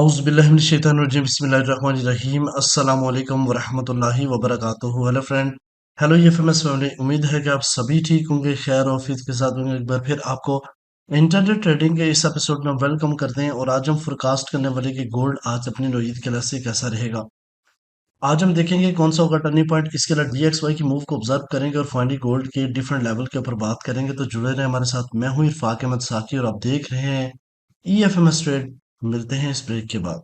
औज़ुबिल्लाहिमिनश्शैतानिर्रजीम बिस्मिल्लाहिर्रहमानिर्रहीम अस्सलामु अलैकुम वरहमतुल्लाहि वबरकातुहू। हेलो फ्रेंड, हेलो ये फेमस फैमिली। उम्मीद है कि आप सभी ठीक होंगे, खैर ऑफिस के साथ होंगे। एक बार फिर आपको इंटरनेट ट्रेडिंग के इस एपिसोड में वेलकम करते हैं और आज हम फोरकास्ट करने वाले कि गोल्ड आज अपनी नौईद के लिहाज से कैसा रहेगा। आज हम देखेंगे कौन सा होगा टर्निंग पॉइंट। इसके अलावा DXY की मूव को ऑब्जर्व करेंगे और फाइनली गोल्ड के डिफरेंट लेवल के ऊपर बात करेंगे। तो जुड़े रहे हमारे साथ। मैं हूँ इरफाक अहमद साकी और आप देख रहे हैं EFMS ट्रेड। मिलते हैं इस ब्रेक के बाद।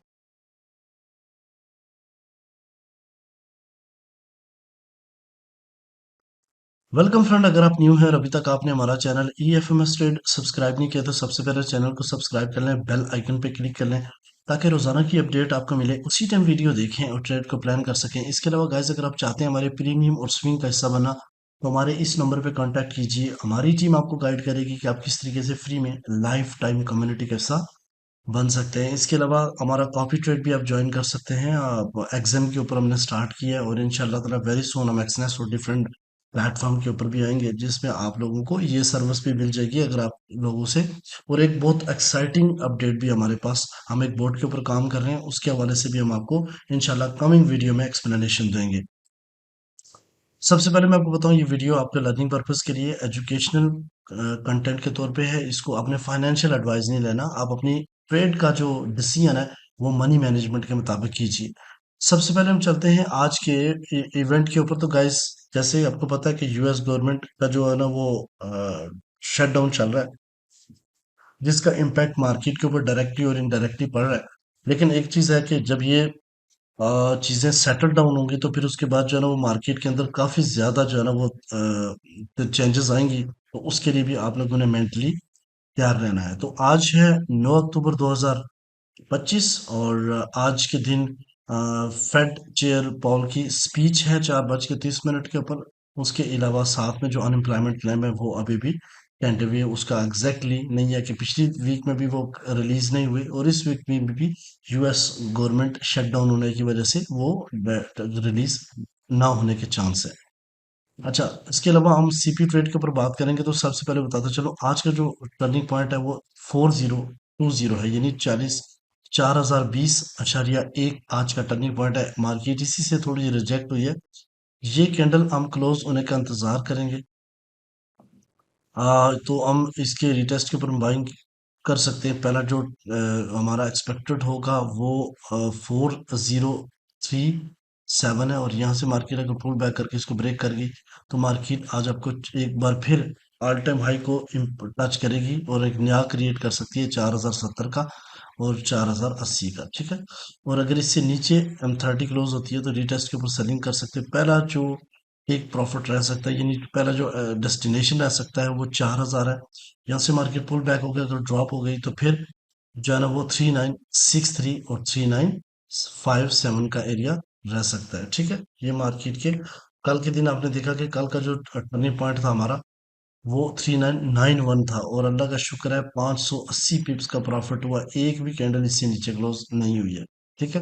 वेलकम फ्रेंड, अगर आप न्यू हैं और अभी तक आपने हमारा चैनल EFMS ट्रेड सब्सक्राइब नहीं किया तो सबसे पहले चैनल को सब्सक्राइब कर लें, बेल आइकन पे क्लिक कर लें ताकि रोजाना की अपडेट आपको मिले, उसी टाइम वीडियो देखें और ट्रेड को प्लान कर सकें। इसके अलावा गाइस, अगर आप चाहते हैं हमारे प्रीमियम और स्विंग का हिस्सा बनना तो हमारे इस नंबर पे कांटेक्ट कीजिए। हमारी टीम आपको गाइड करेगी कि आप किस तरीके से फ्री में लाइफ टाइम कम्युनिटी का हिस्सा बन सकते हैं। इसके अलावा हमारा कॉपी ट्रेड भी आप ज्वाइन कर सकते हैं। आप एग्जाम के ऊपर हमने स्टार्ट किया है और इंशाल्लाह ताला वेरी सून हम एक्सनेस और डिफरेंट प्लेटफॉर्म के ऊपर भी आएंगे जिसमें आप लोगों को ये सर्विस भी मिल जाएगी अगर आप लोगों से। और एक बहुत एक्साइटिंग अपडेट भी हमारे पास, हम एक बोर्ड के ऊपर काम कर रहे हैं, उसके हवाले से भी हम आपको इंशाल्लाह कमिंग वीडियो में एक्सप्लेनेशन देंगे। सबसे पहले मैं आपको बताऊं, ये वीडियो आपके लर्निंग पर्पस के लिए एजुकेशनल कंटेंट के तौर पे है। इसको आपने फाइनेंशियल एडवाइस नहीं लेना। आप अपनी ट्रेड का जो डिसीजन है वो मनी मैनेजमेंट के मुताबिक कीजिए। सबसे पहले हम चलते हैं आज के इवेंट के ऊपर। तो गाइस, जैसे आपको पता है कि US गवर्नमेंट का जो है ना वो शट डाउन चल रहा है, जिसका इम्पैक्ट मार्केट के ऊपर डायरेक्टली और इनडायरेक्टली पड़ रहा है। लेकिन एक चीज़ है कि जब ये चीज़ें सेटल डाउन होंगी तो फिर उसके बाद जो है ना वो मार्केट के अंदर काफ़ी ज़्यादा जो है ना वो चेंजेस आएंगी। तो उसके लिए भी आप लोगों ने मेंटली तैयार रहना है। तो आज है 9 अक्टूबर 2025 और आज के दिन फेड चेयर पॉल की स्पीच है 4:30 के ऊपर। उसके अलावा साथ में जो अनएम्प्लॉयमेंट क्लेम है वो अभी भी टेंटिव है, उसका एग्जैक्टली नहीं है कि पिछली वीक में भी वो रिलीज नहीं हुई और इस वीक में भी US गवर्नमेंट शटडाउन होने की वजह से वो रिलीज ना होने के चांस है। अच्छा, इसके अलावा हम CP ट्रेड के ऊपर बात करेंगे तो सबसे पहले बताते चलो आज का जो टर्निंग पॉइंट है वो 4020 है, यानी 40,020.1 आज का टर्निंग पॉइंट है। मार्केट इसी से थोड़ी रिजेक्ट हुई है। ये कैंडल हम क्लोज होने का इंतजार करेंगे। तो हम इसके रिटेस्ट के ऊपर बाइंग कर सकते हैं। पहला जो हमारा एक्सपेक्टेड होगा वो 4037 है और यहाँ से मार्केट अगर पुल बैक करके इसको ब्रेक कर गई तो मार्केट आज आपको एक बार फिर ऑल टाइम हाई को टच करेगी और एक नया क्रिएट कर सकती है 4070 का और 4080 का। ठीक है, और अगर इससे नीचे M30 क्लोज होती है तो रिटेस्ट के ऊपर सेलिंग कर सकते हैं। पहला जो एक प्रॉफिट रह सकता है, यानी पहला जो डेस्टिनेशन रह सकता है वो 4000 है। यहाँ से मार्केट पुल बैक हो गया, अगर ड्रॉप हो गई तो फिर जो है ना वो 3963 और 3957 का एरिया रह सकता है। ठीक है, ये मार्केट के कल के दिन आपने देखा कि कल का जो टर्निंग पॉइंट था हमारा वो 3991 था और अल्लाह का शुक्र है 580 पिप्स का प्रॉफिट हुआ। एक भी कैंडल इससे नीचे क्लोज नहीं हुई है। ठीक है,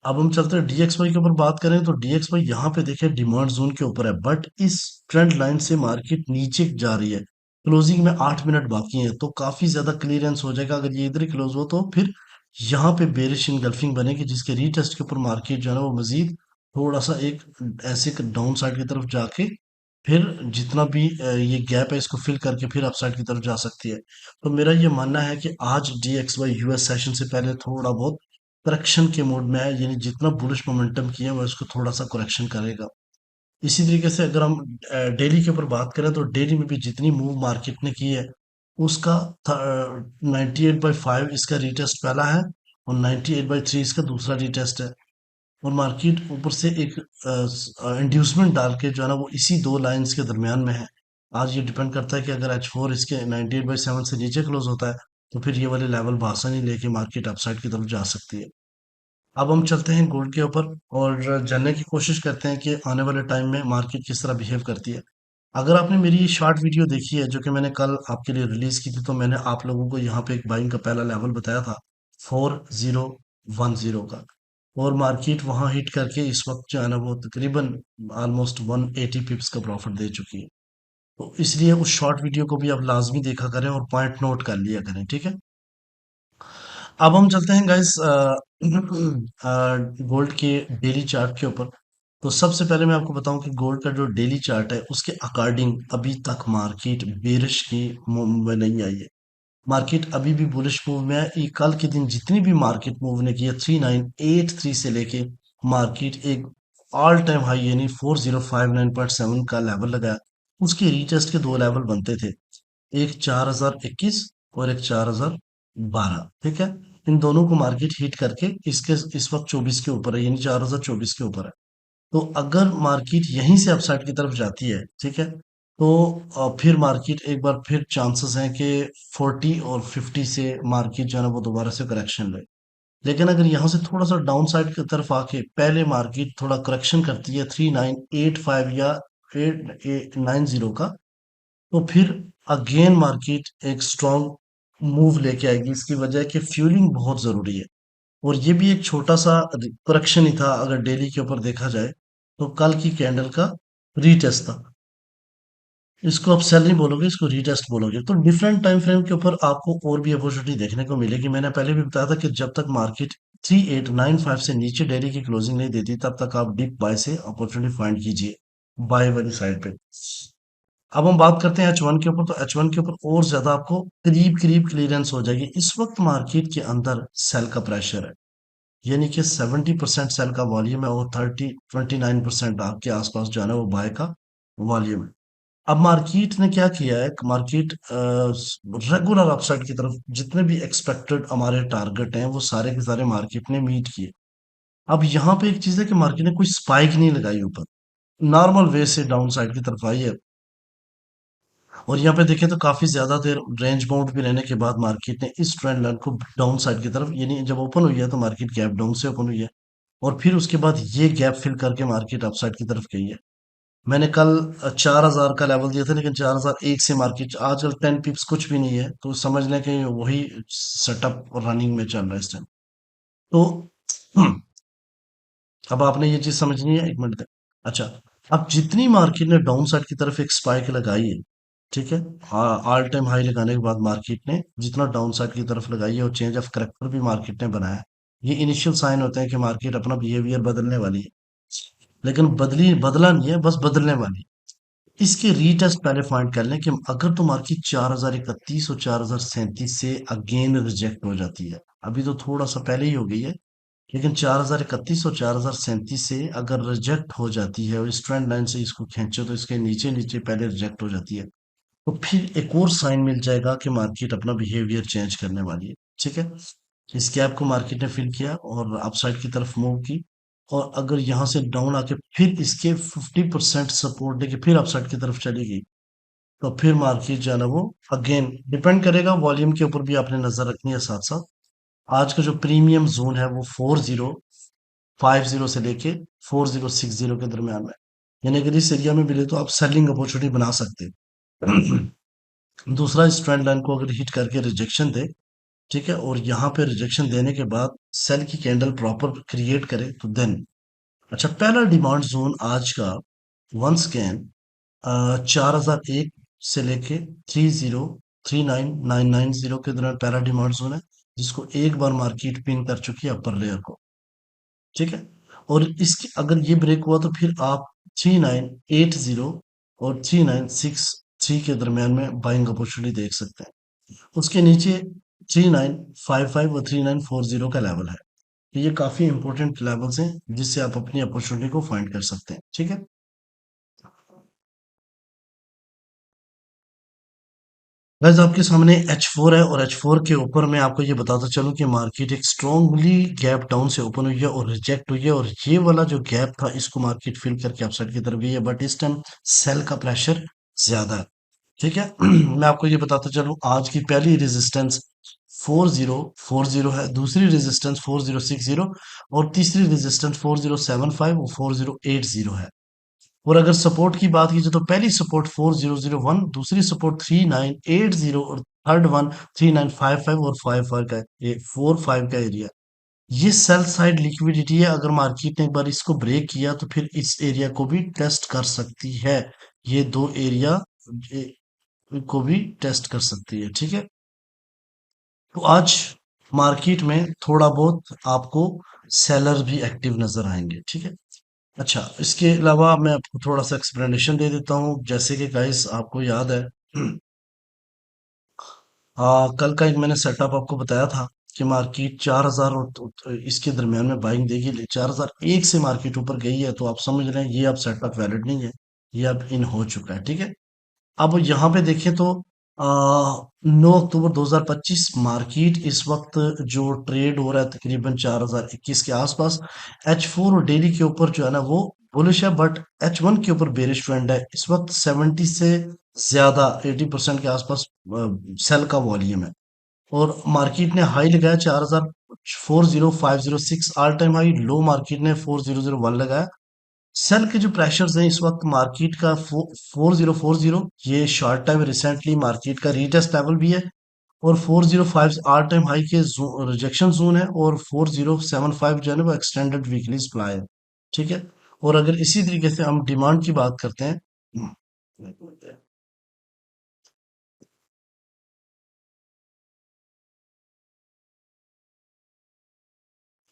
अब हम चलते हैं DXY के ऊपर बात करें तो DXY यहाँ पे देखें डिमांड जोन के ऊपर है, बट इस ट्रेंड लाइन से मार्केट नीचे जा रही है। क्लोजिंग में 8 मिनट बाकी है तो काफी ज्यादा क्लियरेंस हो जाएगा। अगर ये इधर ही क्लोज हो तो फिर यहाँ पे बेरिश इनगल्फिंग बनेगी जिसके रीटेस्ट के ऊपर मार्केट जो है ना वो मजीद थोड़ा सा एक ऐसे डाउन साइड की तरफ जाके फिर जितना भी ये गैप है इसको फिल करके फिर अपसाइड की तरफ जा सकती है। तो मेरा ये मानना है कि आज DXY US सेशन से पहले थोड़ा बहुत करेक्शन के मोड में है, यानी जितना बुलिश मोमेंटम किया है उसको थोड़ा सा करेक्शन करेगा। इसी तरीके से अगर हम डेली के ऊपर बात करें तो डेली में भी जितनी मूव मार्केट ने की है उसका 98/5 इसका रीटेस्ट पहला है और 98/3 इसका दूसरा रीटेस्ट है। और मार्केट ऊपर से एक इंड्यूसमेंट डाल के जो है ना वो इसी दो लाइंस के दरमियान में है। आज ये डिपेंड करता है कि अगर H4 इसके 98/7 से नीचे क्लोज होता है तो फिर ये वाले लेवल भाषा नहीं लेके मार्केट अपसाइड की तरफ जा सकती है। अब हम चलते हैं गोल्ड के ऊपर और जानने की कोशिश करते हैं कि आने वाले टाइम में मार्केट किस तरह बिहेव करती है। अगर आपने मेरी ये शॉर्ट वीडियो देखी है जो कि मैंने कल आपके लिए रिलीज की थी तो मैंने आप लोगों को यहाँ पे एक बाइंग का पहला लेवल बताया था 4010 का, और मार्केट वहां हिट करके इस वक्त जो है ना वो तकरीबन ऑलमोस्ट 180 पिप्स का प्रॉफिट दे चुकी है। तो इसलिए उस शॉर्ट वीडियो को भी आप लाजमी देखा करें और पॉइंट नोट कर लिया करें। ठीक है, अब हम चलते हैं गाइस गोल्ड के डेली चार्ट के ऊपर। तो सबसे पहले मैं आपको बताऊं कि गोल्ड का जो डेली चार्ट है उसके अकॉर्डिंग अभी तक मार्केट बेरिश की मूव में नहीं आई है। मार्केट अभी भी बुलिश मूव में है। ये कल के दिन जितनी भी मार्केट मूव ने की है 3983 से लेके मार्केट एक ऑल टाइम हाई यानी 4059.7 का लेवल लगाया। उसके रीटेस्ट के दो लेवल बनते थे, एक 4021 और एक 4012। ठीक है, इन दोनों को मार्केट हिट करके इसके इस वक्त 24 के ऊपर है यानी 4024 के ऊपर है। तो अगर मार्केट यहीं से अपसाइड की तरफ जाती है, ठीक है, तो फिर मार्केट एक बार फिर चांसेस हैं कि 40 और 50 से मार्केट जो है ना वो दोबारा से करेक्शन ले। लेकिन अगर यहाँ से थोड़ा सा डाउन साइड की तरफ आके पहले मार्केट थोड़ा करेक्शन करती है 3985 या 8890 का, तो फिर अगेन मार्केट एक स्ट्रॉन्ग मूव लेके आएगी। इसकी वजह है कि फ्यूलिंग बहुत जरूरी है। और ये भी एक छोटा सा करेक्शन ही था अगर डेली के ऊपर देखा जाए, तो कल की कैंडल का रीटेस्ट था। इसको आप सेल नहीं बोलोगे, इसको रीटेस्ट बोलोगे। तो डिफरेंट टाइम फ्रेम के ऊपर आपको और भी अपॉर्चुनिटी देखने को मिलेगी। मैंने पहले भी बताया था कि जब तक मार्केट 3895 से नीचे डेली की क्लोजिंग नहीं देती तब तक आप डीप बाय से अपॉर्चुनिटी फाइंड कीजिए बाय वाली साइड पे। अब हम बात करते हैं H1 के ऊपर। तो H1 के ऊपर और ज्यादा आपको करीब करीब क्लियरेंस हो जाएगी। इस वक्त मार्केट के अंदर सेल का प्रेशर है, यानी कि 70% सेल का वॉल्यूम है और 29% आपके आसपास जो है ना वो बाय का वॉल्यूम है। अब मार्केट ने क्या किया है, मार्केट रेगुलर अपसाइड की तरफ जितने भी एक्सपेक्टेड हमारे टारगेट हैं वो सारे के सारे मार्केट ने मीट किए। अब यहाँ पे एक चीज है कि मार्केट ने कोई स्पाइक नहीं लगाई ऊपर, नॉर्मल वे से डाउन साइड की तरफ आई है। और यहाँ पे देखें तो काफी ज्यादा देर रेंज बाउंड भी रहने के बाद मार्केट ने इस ट्रेंड लाइन को डाउन साइड की तरफ, यानी जब ओपन हुई है तो मार्केट गैप डाउन से ओपन हुई है और फिर उसके बाद ये गैप फिल करके मार्केट अपसाइड की तरफ गई है। मैंने कल 4000 का लेवल दिया था, लेकिन 4001 से मार्केट आजकल 10 पिप्स कुछ भी नहीं है, तो समझ लें कि वही सेटअप रनिंग में चल रहा है इस टाइम। तो अब आपने ये चीज समझनी है, एक मिनट तक। अच्छा, अब जितनी मार्केट ने डाउन साइड की तरफ एक स्पाइक लगाई है, ठीक है, ऑल टाइम हाई लगाने के बाद मार्केट ने जितना डाउन साइड की तरफ लगाई है और चेंज ऑफ करेक्टर भी मार्केट ने बनाया है, ये इनिशियल साइन होते हैं कि मार्केट अपना बिहेवियर बदलने वाली है। लेकिन बदला नहीं है, बस बदलने वाली है। इसके रीटेस्ट पहले फाइंड कर लें कि अगर तो मार्केट 4031 और 4037 से अगेन रिजेक्ट हो जाती है, अभी तो थोड़ा सा पहले ही हो गई है, लेकिन 4031 और 4037 से अगर रिजेक्ट हो जाती है और इस ट्रेंड लाइन से इसको खींचो तो इसके नीचे नीचे पहले रिजेक्ट हो जाती है, तो फिर एक और साइन मिल जाएगा कि मार्केट अपना बिहेवियर चेंज करने वाली है। ठीक है, इस गैप को मार्केट ने फिल किया और अपसाइड की तरफ मूव की। और अगर यहाँ से डाउन आके फिर इसके 50% सपोर्ट देके फिर अपसाइड की तरफ चली गई, तो फिर मार्केट जो है ना वो अगेन डिपेंड करेगा, वॉल्यूम के ऊपर भी आपने नजर रखनी है साथ साथ। आज का जो प्रीमियम जोन है वो 4050 से लेके 4060 के दरमियान में, यानी अगर इस एरिया में मिले तो आप सेलिंग अपॉर्चुनिटी बना सकते हैं। दूसरा, इस ट्रेंड लाइन को अगर हिट करके रिजेक्शन दे, ठीक है, और यहाँ पे रिजेक्शन देने के बाद सेल की कैंडल प्रॉपर क्रिएट करे तो देन, अच्छा, पहला डिमांड जोन आज का वंस कैन 4001 से लेके 303990 के दौरान पहला डिमांड जोन है, जिसको एक बार मार्केट पिन कर चुकी है अपर लेयर को। ठीक है, और इसकी अगर ये ब्रेक हुआ तो फिर आप 3980 और 3963 के दरमियान में बाइंग अपॉर्चुनिटी देख सकते हैं। उसके नीचे 3955 और 3940 का लेवल है। तो ये काफी इंपॉर्टेंट लेवल्स हैं जिससे आप अपनी अपॉर्चुनिटी को फाइंड कर सकते हैं। ठीक है, गाइस आपके सामने H4 है और H4 के ऊपर मैं आपको ये बताता चलूं कि मार्केट एक स्ट्रांगली गैप डाउन से ओपन हुई है और रिजेक्ट हुई है, और ये वाला जो गैप था इसको मार्केट फिल करके अपसाइड की तरफ गई है, बट इस टाइम सेल का प्रेशर ज्यादा है। ठीक है, मैं आपको ये बताता चलूं आज की पहली रेजिस्टेंस 4040 है, दूसरी रेजिस्टेंस 4060 और तीसरी रेजिस्टेंस 4075 और 4080 है। और अगर सपोर्ट की बात की जाए तो पहली सपोर्ट 4001, दूसरी सपोर्ट 3980 और थर्ड वन 3955 और 55 का, ये 45 का एरिया। ये सेल साइड लिक्विडिटी है, अगर मार्केट ने एक बार इसको ब्रेक किया तो फिर इस एरिया को भी टेस्ट कर सकती है। ये दो एरिया को भी टेस्ट कर सकती है। ठीक है, तो आज मार्केट में थोड़ा बहुत आपको सेलर भी एक्टिव नजर आएंगे, ठीक है। अच्छा, इसके अलावा मैं आपको थोड़ा सा एक्सप्लेनेशन दे देता हूँ। जैसे कि गाइस आपको याद है, कल का एक मैंने सेटअप आपको बताया था कि मार्केट 4000 और इसके दरमियान में बाइंग देगी। 4001 से मार्केट ऊपर गई है, तो आप समझ रहे हैं ये अब सेटअप वैलिड नहीं है, ये अब इन हो चुका है, ठीक है। अब यहाँ पे देखें तो 9 अक्टूबर 2025 मार्केट इस वक्त जो ट्रेड हो रहा है तकरीबन 4021 के आसपास। H4 और डेली के ऊपर जो है ना वो बुलिश है, बट H1 के ऊपर बेरिश ट्रेंड है। इस वक्त 70 से ज्यादा 80% के आसपास सेल का वॉल्यूम है। और मार्केट ने हाई लगाया 4040 506 ऑल टाइम हाई, लो मार्केट ने 4001 लगाया। सेल के जो प्रेशर्स हैं इस वक्त मार्केट का 4040, ये शॉर्ट टाइम रिसेंटली मार्केट का रीटेस्ट लेवल भी है। और 405 ऑल टाइम हाई के रिजेक्शन जोन है। और 4075 जो है ना वो एक्सटेंडेड वीकली सप्लाई है, ठीक है। और अगर इसी तरीके से हम डिमांड की बात करते हैं,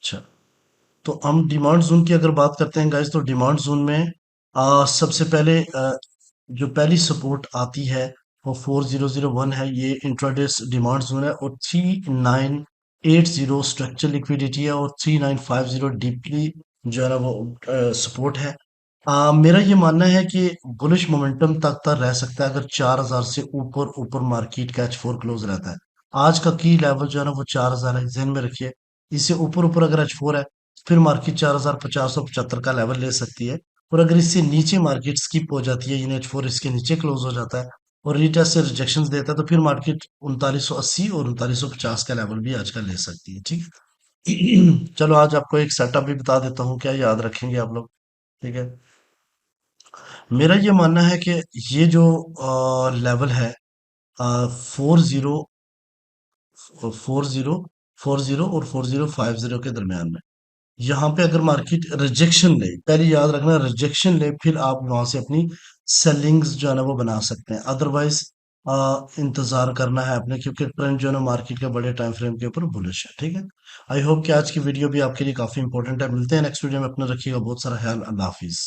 अच्छा, तो हम डिमांड जोन की अगर बात करते हैं गाइस, तो डिमांड जोन में सबसे पहले जो पहली सपोर्ट आती है वो 4001 है, ये इंट्राडे डिमांड जोन है। और 3980 स्ट्रक्चर लिक्विडिटी है। और 3950 डीपली जो है ना वो सपोर्ट है। मेरा ये मानना है कि बुलिश मोमेंटम तक रह सकता है अगर 4000 से ऊपर ऊपर मार्केट का H4 क्लोज रहता है। आज का की लेवल जो है ना वो 4000 है, ध्यान में रखिए। इससे ऊपर ऊपर अगर H4 है, फिर मार्केट 4050 और 75 का लेवल ले सकती है। और अगर इससे नीचे मार्केट स्किप हो जाती है, यानी H4 इसके नीचे क्लोज हो जाता है और रीटेस्ट से रिजेक्शन देता है, तो फिर मार्केट 3980 और 3950 का लेवल भी आज का ले सकती है, ठीक है। चलो आज आपको एक सेटअप भी बता देता हूँ, क्या याद रखेंगे आप लोग, ठीक है। मेरा ये मानना है कि ये जो लेवल है 40, 40 और 4050 के दरमियान में, यहाँ पे अगर मार्केट रिजेक्शन ले, पहले याद रखना रिजेक्शन ले, फिर आप वहां से अपनी सेलिंग्स जो है ना वो बना सकते हैं। अदरवाइज इंतजार करना है अपने, क्योंकि ट्रेंड जो है ना मार्केट के बड़े टाइम फ्रेम के ऊपर बुलिश है, ठीक है। आई होप कि आज की वीडियो भी आपके लिए काफी इंपॉर्टेंट है। मिलते हैं नेक्स्ट वीडियो में, अपना रखिएगा बहुत सारा ख्याल। अल्लाह हाफिज।